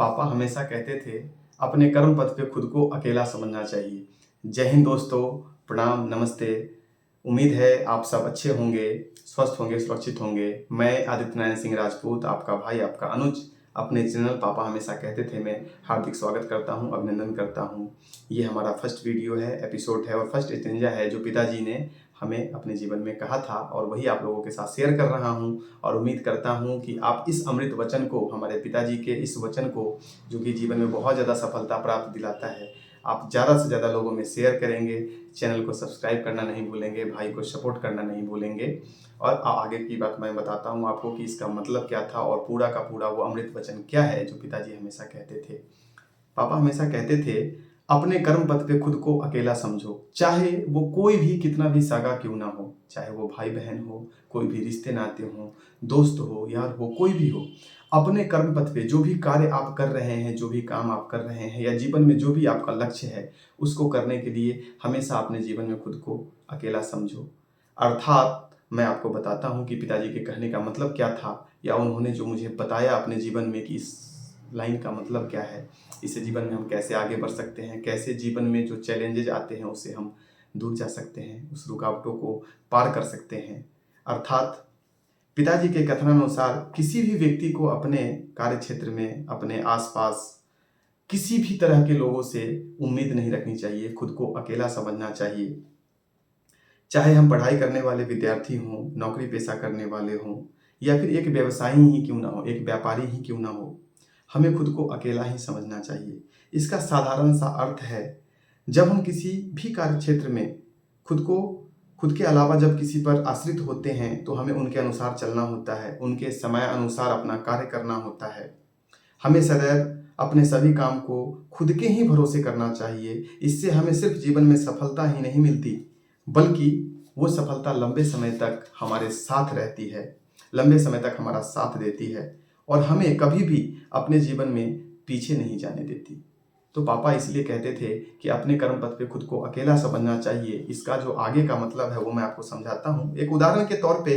पापा हमेशा कहते थे, अपने कर्म पथ पे खुद को अकेला समझना चाहिए। जय हिंद दोस्तों, प्रणाम, नमस्ते। उम्मीद है आप सब अच्छे होंगे, स्वस्थ होंगे, सुरक्षित होंगे। मैं आदित्य नारायण सिंह राजपूत, आपका भाई, आपका अनुज, अपने चैनल पापा हमेशा कहते थे में हार्दिक स्वागत करता हूं, अभिनंदन करता हूं। ये हमारा फर्स्ट वीडियो है, एपिसोड है और फर्स्ट स्टेंजा है जो पिताजी ने हमें अपने जीवन में कहा था और वही आप लोगों के साथ शेयर कर रहा हूं। और उम्मीद करता हूं कि आप इस अमृत वचन को, हमारे पिताजी के इस वचन को, जो कि जीवन में बहुत ज़्यादा सफलता प्राप्त दिलाता है, आप ज़्यादा से ज़्यादा लोगों में शेयर करेंगे। चैनल को सब्सक्राइब करना नहीं भूलेंगे, भाई को सपोर्ट करना नहीं भूलेंगे। और आगे की बात मैं बताता हूँ आपको कि इसका मतलब क्या था और पूरा का पूरा वो अमृत वचन क्या है जो पिताजी हमेशा कहते थे। पापा हमेशा कहते थे, अपने कर्म पथ पे खुद को अकेला समझो, चाहे वो कोई भी कितना भी सागा क्यों ना हो, चाहे वो भाई बहन हो, कोई भी रिश्ते नाते हो, दोस्त हो, यार हो, कोई भी हो। अपने कर्म पथ पे जो भी कार्य आप कर रहे हैं, जो भी काम आप कर रहे हैं या जीवन में जो भी आपका लक्ष्य है, उसको करने के लिए हमेशा अपने जीवन में खुद को अकेला समझो। अर्थात मैं आपको बताता हूँ कि पिताजी के कहने का मतलब क्या था, या उन्होंने जो मुझे बताया अपने जीवन में कि इस लाइन का मतलब क्या है, इससे जीवन में हम कैसे आगे बढ़ सकते हैं, कैसे जीवन में जो चैलेंजेज आते हैं उससे हम दूर जा सकते हैं, उस रुकावटों को पार कर सकते हैं। अर्थात पिताजी के कथनानुसार किसी भी व्यक्ति को अपने कार्य क्षेत्र में, अपने आसपास किसी भी तरह के लोगों से उम्मीद नहीं रखनी चाहिए, खुद को अकेला समझना चाहिए। चाहे हम पढ़ाई करने वाले विद्यार्थी हों, नौकरी पेशा करने वाले हों, या फिर एक व्यवसायी ही क्यों ना हो, एक व्यापारी ही क्यों ना हो, हमें खुद को अकेला ही समझना चाहिए। इसका साधारण सा अर्थ है, जब हम किसी भी कार्य क्षेत्र में खुद के अलावा जब किसी पर आश्रित होते हैं तो हमें उनके अनुसार चलना होता है, उनके समय अनुसार अपना कार्य करना होता है। हमें सदैव अपने सभी काम को खुद के ही भरोसे करना चाहिए। इससे हमें सिर्फ जीवन में सफलता ही नहीं मिलती, बल्कि वो सफलता लंबे समय तक हमारे साथ रहती है, लंबे समय तक हमारा साथ देती है और हमें कभी भी अपने जीवन में पीछे नहीं जाने देती। तो पापा इसलिए कहते थे कि अपने कर्म पथ पे खुद को अकेला समझना चाहिए। इसका जो आगे का मतलब है वो मैं आपको समझाता हूँ। एक उदाहरण के तौर पे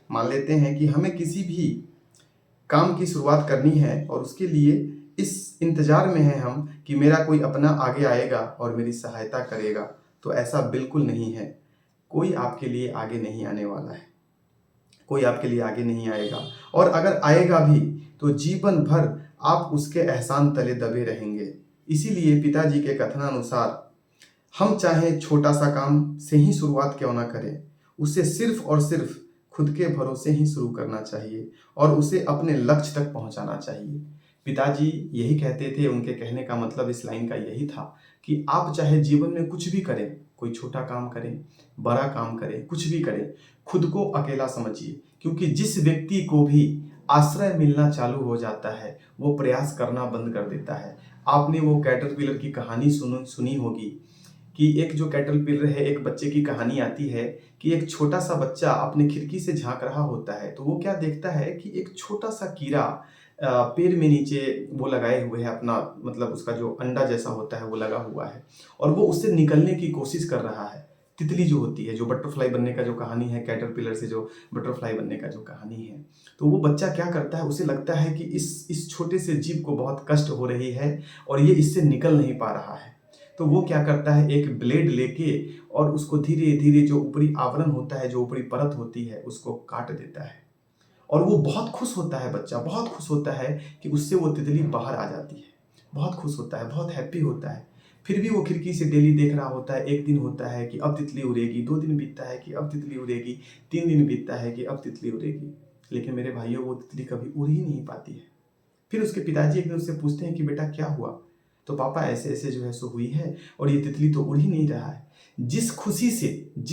मान लेते हैं कि हमें किसी भी काम की शुरुआत करनी है और उसके लिए इस इंतजार में हैं हम कि मेरा कोई अपना आगे आएगा और मेरी सहायता करेगा। तो ऐसा बिल्कुल नहीं है। कोई आपके लिए आगे नहीं आने वाला है, कोई आपके लिए आगे नहीं आएगा, और अगर आएगा भी तो जीवन भर आप उसके एहसान तले दबे रहेंगे। इसीलिए पिताजी के कथनानुसार हम चाहे छोटा सा काम से ही शुरुआत क्यों ना करें, उसे सिर्फ और सिर्फ खुद के भरोसे ही शुरू करना चाहिए और उसे अपने लक्ष्य तक पहुंचाना चाहिए। पिताजी यही कहते थे, उनके कहने का मतलब इस लाइन का यही था कि आप चाहे जीवन में कुछ भी करें, कोई छोटा काम करें, बड़ा काम करें, कुछ भी करें, खुद को अकेला समझिए। क्योंकि जिस व्यक्ति को भी आश्रय मिलना चालू हो जाता है वो प्रयास करना बंद कर देता है। आपने वो कैटरपिलर की कहानी सुनी होगी कि एक जो कैटरपिलर है, एक बच्चे की कहानी आती है कि एक छोटा सा बच्चा अपने खिड़की से झांक रहा होता है तो वो क्या देखता है कि एक छोटा सा कीड़ा पेड़ में नीचे वो लगाए हुए है, अपना मतलब उसका जो अंडा जैसा होता है वो लगा हुआ है और वो उससे निकलने की कोशिश कर रहा है। तितली जो होती है, जो बटरफ्लाई बनने का जो कहानी है, कैटरपिलर से जो बटरफ्लाई बनने का जो कहानी है, तो वो बच्चा क्या करता है, उसे लगता है कि इस छोटे से जीव को बहुत कष्ट हो रही है और ये इससे निकल नहीं पा रहा है। तो वो क्या करता है, एक ब्लेड लेके और उसको धीरे धीरे जो ऊपरी आवरण होता है, जो ऊपरी परत होती है, उसको काट देता है। और वो बहुत खुश होता है, बच्चा बहुत खुश होता है कि उससे वो तितली बाहर आ जाती है। बहुत खुश होता है, बहुत हैप्पी होता है। फिर भी वो खिड़की से डेली देख रहा होता है। एक दिन होता है कि अब तितली उड़ेगी, 2 दिन बीतता है कि अब तितली उड़ेगी, 3 दिन बीतता है कि अब तितली उड़ेगी। लेकिन मेरे भाइयों, वो तितली कभी उड़ ही नहीं पाती है। फिर उसके पिताजी एक दिन उससे पूछते हैं कि बेटा क्या हुआ? तो पापा ऐसे ऐसे जो है सो हुई है और ये तितली तो उड़ ही नहीं रहा है। जिस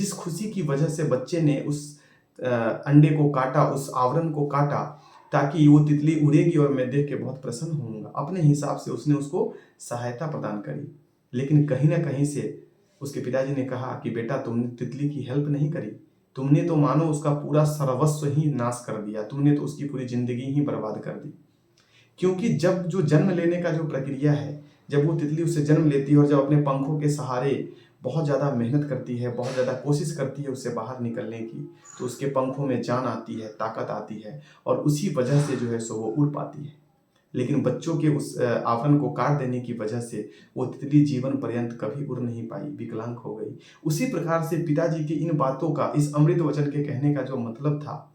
खुशी की वजह से बच्चे ने उस अंडे को काटा, उस आवरण को काटा ताकि वो तितली उड़ेगी और मैं देख के बहुत प्रसन्न होऊंगा, अपने हिसाब से उसने उसको सहायता प्रदान करी। लेकिन कहीं ना कहीं से उसके पिताजी ने कहा कि बेटा तुमने तितली की हेल्प नहीं करी, तुमने तो मानो उसका पूरा सर्वस्व ही नाश कर दिया, तुमने तो उसकी पूरी जिंदगी ही बर्बाद कर दी। क्योंकि जब जो जन्म लेने का जो प्रक्रिया है, जब वो तितली उससे जन्म लेती है और जब अपने पंखों के सहारे बहुत ज़्यादा मेहनत करती है, बहुत ज़्यादा कोशिश करती है उससे बाहर निकलने की, तो उसके पंखों में जान आती है, ताकत आती है और उसी वजह से जो है सो वो उड़ पाती है। लेकिन बच्चों के उस आवरण को काट देने की वजह से वो तितली जीवन पर्यंत कभी उड़ नहीं पाई, विकलांग हो गई। उसी प्रकार से पिताजी की इन बातों का, इस अमृत वचन के कहने का जो मतलब था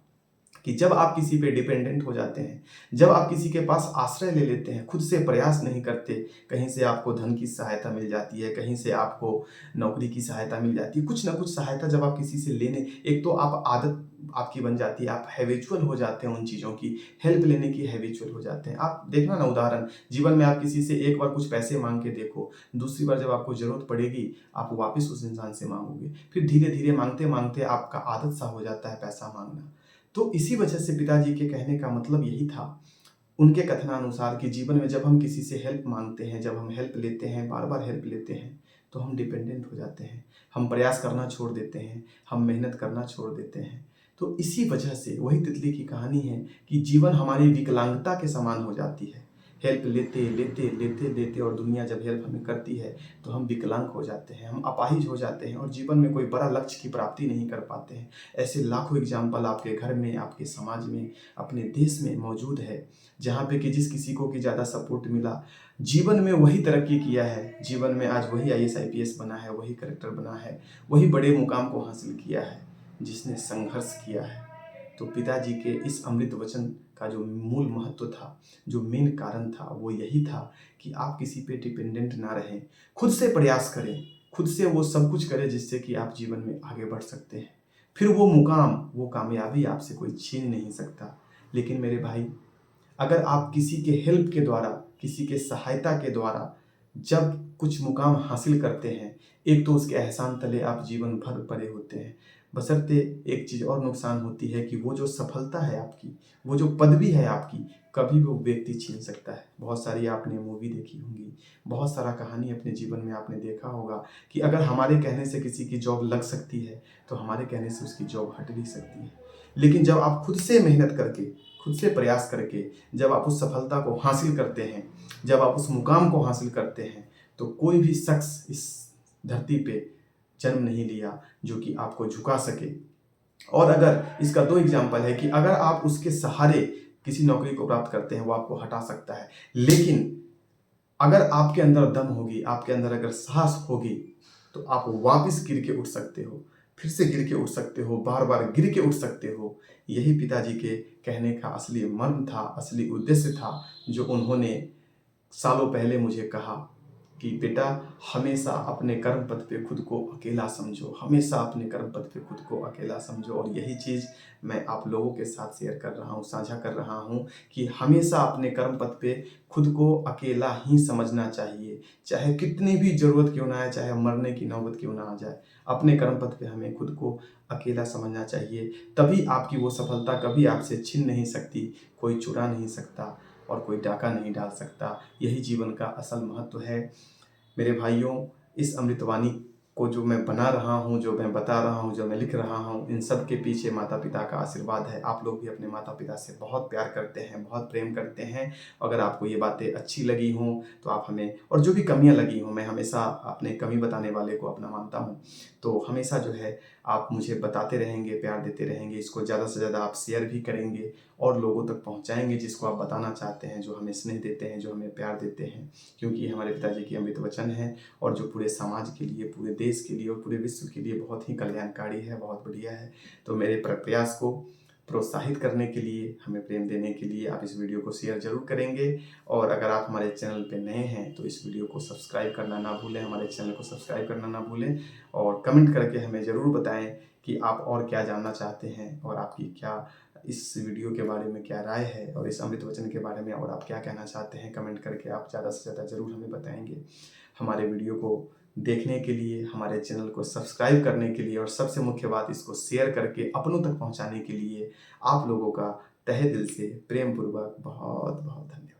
कि जब आप किसी पे डिपेंडेंट हो जाते हैं, जब आप किसी के पास आश्रय ले लेते हैं, खुद से प्रयास नहीं करते, कहीं से आपको धन की सहायता मिल जाती है, कहीं से आपको नौकरी की सहायता मिल जाती है, कुछ ना कुछ सहायता जब आप किसी से लेने, एक तो आप आदत आपकी बन जाती है, आप हैबिचुअल हो जाते हैं उन चीज़ों की, हेल्प लेने की हैबिचुअल हो जाते हैं। आप देखना ना उदाहरण, जीवन में आप किसी से एक बार कुछ पैसे माँग के देखो, दूसरी बार जब आपको ज़रूरत पड़ेगी, आप वापस उस इंसान से माँगोगे। फिर धीरे-धीरे माँगते-माँगते आपका आदत सा हो जाता है पैसा माँगना। तो इसी वजह से पिताजी के कहने का मतलब यही था, उनके कथनानुसार कि जीवन में जब हम किसी से हेल्प माँगते हैं, जब हम हेल्प लेते हैं, बार-बार हेल्प लेते हैं, तो हम डिपेंडेंट हो जाते हैं। हम प्रयास करना छोड़ देते हैं, हम मेहनत करना छोड़ देते हैं। तो इसी वजह से वही तितली की कहानी है कि जीवन हमारी विकलांगता के समान हो जाती है। हेल्प लेते और दुनिया जब हेल्प हमें करती है, तो हम विकलांग हो जाते हैं, हम अपाहिज हो जाते हैं और जीवन में कोई बड़ा लक्ष्य की प्राप्ति नहीं कर पाते हैं। ऐसे लाखों एग्ज़ाम्पल आपके घर में, आपके समाज में, अपने देश में मौजूद है, जहाँ पे कि जिस किसी को कि ज़्यादा सपोर्ट मिला, जीवन में वही तरक्की किया है, जीवन में आज वही आईएएस, आईपीएस बना है, वही कलेक्टर बना है, वही बड़े मुकाम को हासिल किया है, जिसने संघर्ष किया है। तो पिताजी के इस अमृत वचन का जो मूल महत्व था, जो मेन कारण था, वो यही था कि आप किसी पे डिपेंडेंट ना रहें, खुद से प्रयास करें, खुद से वो सब कुछ करें जिससे कि आप जीवन में आगे बढ़ सकते हैं। फिर वो मुकाम, वो कामयाबी आपसे कोई छीन नहीं सकता। लेकिन मेरे भाई, अगर आप किसी के हेल्प के द्वारा, किसी के सहायता के द्वारा जब कुछ मुकाम हासिल करते हैं, एक तो उसके एहसान तले आप जीवन भर पड़े होते हैं। बशर्ते एक चीज़ और नुकसान होती है कि वो जो सफलता है आपकी, वो जो पदवी है आपकी, कभी वो व्यक्ति छीन सकता है। बहुत सारी आपने मूवी देखी होंगी, बहुत सारा कहानी अपने जीवन में आपने देखा होगा कि अगर हमारे कहने से किसी की जॉब लग सकती है, तो हमारे कहने से उसकी जॉब हट भी सकती है। लेकिन जब आप खुद से मेहनत करके, खुद से प्रयास करके जब आप उस सफलता को हासिल करते हैं, जब आप उस मुकाम को हासिल करते हैं, तो कोई भी शख्स इस धरती पे जन्म नहीं लिया जो कि आपको झुका सके। और अगर इसका 2 एग्जाम्पल है कि अगर आप उसके सहारे किसी नौकरी को प्राप्त करते हैं, वो आपको हटा सकता है। लेकिन अगर आपके अंदर दम होगी, आपके अंदर अगर साहस होगी, तो आप वापस गिर के उठ सकते हो, फिर से गिर के उठ सकते हो, बार-बार गिर के उठ सकते हो। यही पिताजी के कहने का असली मर्म था, असली उद्देश्य था, जो उन्होंने सालों पहले मुझे कहा कि बेटा, हमेशा अपने कर्म पथ पे खुद को अकेला समझो, हमेशा अपने कर्म पथ पे खुद को अकेला समझो। और यही चीज़ मैं आप लोगों के साथ शेयर कर रहा हूँ, साझा कर रहा हूँ कि हमेशा अपने कर्म पथ पे खुद को अकेला ही समझना चाहिए। चाहे कितनी भी ज़रूरत क्यों ना आए, चाहे मरने की नौबत क्यों ना आ जाए, अपने कर्म पथ पे हमें खुद को अकेला समझना चाहिए। तभी आपकी वो सफलता कभी आपसे छीन नहीं सकती, कोई चुरा नहीं सकता और कोई डाका नहीं डाल सकता। यही जीवन का असल महत्व है। मेरे भाइयों, इस अमृतवाणी को जो मैं बना रहा हूँ, जो मैं बता रहा हूँ, जो मैं लिख रहा हूँ, इन सब के पीछे माता-पिता का आशीर्वाद है। आप लोग भी अपने माता-पिता से बहुत प्यार करते हैं, बहुत प्रेम करते हैं। अगर आपको ये बातें अच्छी लगी हों, तो आप हमें, और जो भी कमियाँ लगी हों, मैं हमेशा अपने कमी बताने वाले को अपना मानता हूँ। तो हमेशा जो है आप मुझे बताते रहेंगे, प्यार देते रहेंगे। इसको ज़्यादा से ज़्यादा आप शेयर भी करेंगे और लोगों तक पहुँचाएँगे जिसको आप बताना चाहते हैं, जो हमें स्नेह देते हैं, जो हमें प्यार देते हैं। क्योंकि ये हमारे पिताजी की अमृत वचन है और जो पूरे समाज के लिए, पूरे देश के लिए और पूरे विश्व के लिए बहुत ही कल्याणकारी है, बहुत बढ़िया है। तो मेरे प्रयास को प्रोत्साहित करने के लिए, हमें प्रेम देने के लिए आप इस वीडियो को शेयर ज़रूर करेंगे। और अगर आप हमारे चैनल पे नए हैं, तो इस वीडियो को सब्सक्राइब करना ना भूलें, हमारे चैनल को सब्सक्राइब करना ना भूलें और कमेंट करके हमें ज़रूर बताएं कि आप और क्या जानना चाहते हैं और आपकी क्या इस वीडियो के बारे में क्या राय है और इस अमृत वचन के बारे में और आप क्या कहना चाहते हैं। कमेंट करके आप ज़्यादा से ज़्यादा ज़रूर हमें बताएंगे। हमारे वीडियो को देखने के लिए, हमारे चैनल को सब्सक्राइब करने के लिए और सबसे मुख्य बात, इसको शेयर करके अपनों तक पहुंचाने के लिए आप लोगों का तहे दिल से प्रेम पूर्वक बहुत बहुत धन्यवाद।